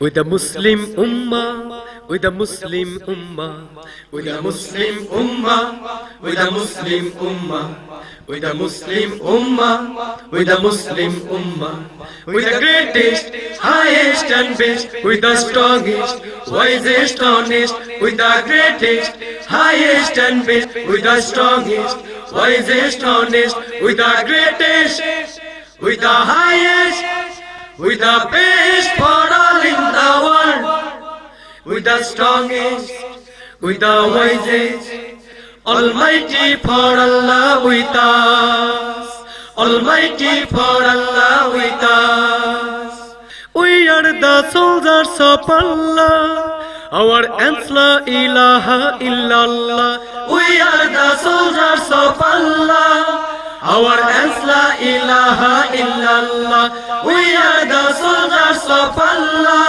with the Muslim Ummah, with the Muslim Ummah, with the Muslim Ummah, with the Muslim Ummah, with the Muslim Ummah, with the Muslim Ummah, with the greatest, highest and best, with the strongest, wisest, honest, with the greatest, highest and best, with the strongest, wisest, honest, with the greatest, with the highest, with the best for all in the world, with the strongest, with the wisest, Almighty for Allah with us, Almighty for Allah with us. We are the soldiers of Allah, our answer la ilaha illallah. We are the soldiers of Allah, our answer la ilaha illallah. We are the soldiers of Allah,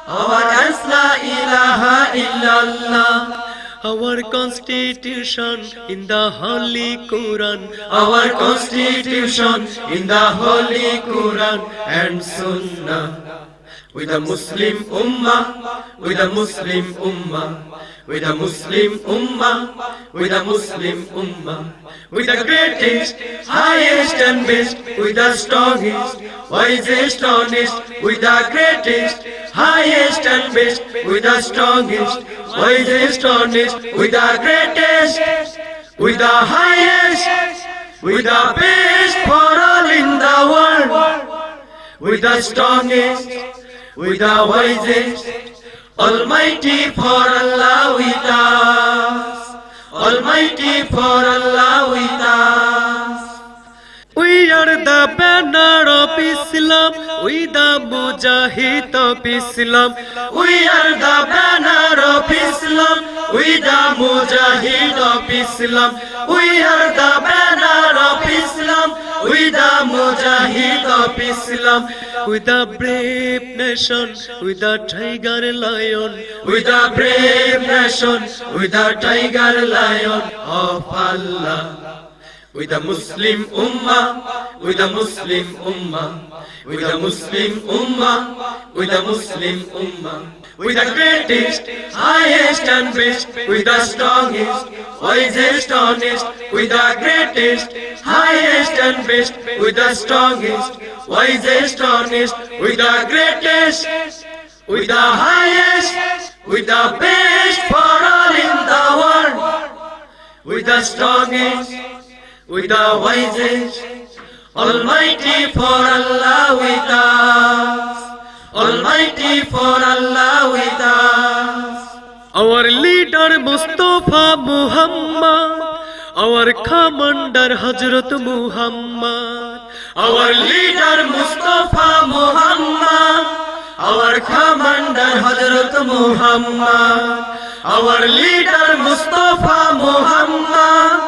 our answer la ilaha illallah. Our constitution in the Holy Quran, our constitution in the Holy Quran and Sunnah. With the Muslim Ummah, with the Muslim Ummah, with the Muslim Ummah, with the Muslim Ummah, with the greatest, highest and best, with the strongest, wisest, honest, with the greatest, highest and best, with the strongest, wisest, honest, with the greatest, with the highest, with the best for all in the world, with the strongest, with the wisest, Almighty for Allah with us, Almighty for Allah with us. We are the banner of Islam, we the mujahid of Islam. We are the banner of Islam, we the mujahid of Islam. We are the banner of Islam, we the mujahid of Islam. With a brave nation, with a tiger lion, with a brave nation, with a tiger lion of Allah. With a Muslim Ummah, with a Muslim Ummah, with a Muslim Ummah, with a Muslim Ummah, with the greatest, highest and best, with the strongest, wisest, honest, with the greatest, highest and best, with the strongest, wisest, honest, with the greatest, with the highest, with the best for all in the world, with the strongest, with the wisest, Almighty for Allah with us, Almighty for Allah with us. Our leader Mustafa Muhammad, our commander Hazrat Muhammad. Our leader Mustafa Muhammad, our commander Hazrat Muhammad. Our leader Mustafa Muhammad,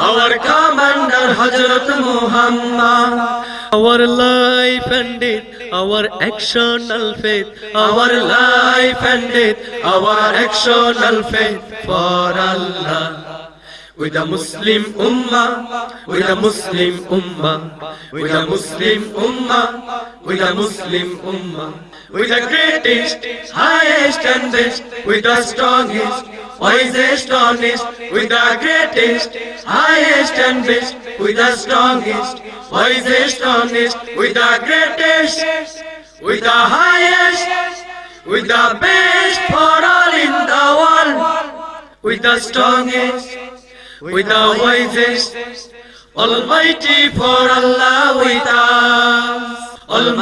our commander Hazrat Muhammad. Our life and death, our actional faith, our life and death, our actional faith for Allah. With a Muslim Ummah, with a Muslim Ummah, with a Muslim Ummah, with a Muslim Ummah, with the greatest, highest and best, with the strongest, wisest, honest, with the greatest, highest and best, with the strongest, wisest, honest, with the greatest, with the highest, with the best for all in the world, with the strongest, with the wisest, Almighty for Allah with us, Almighty.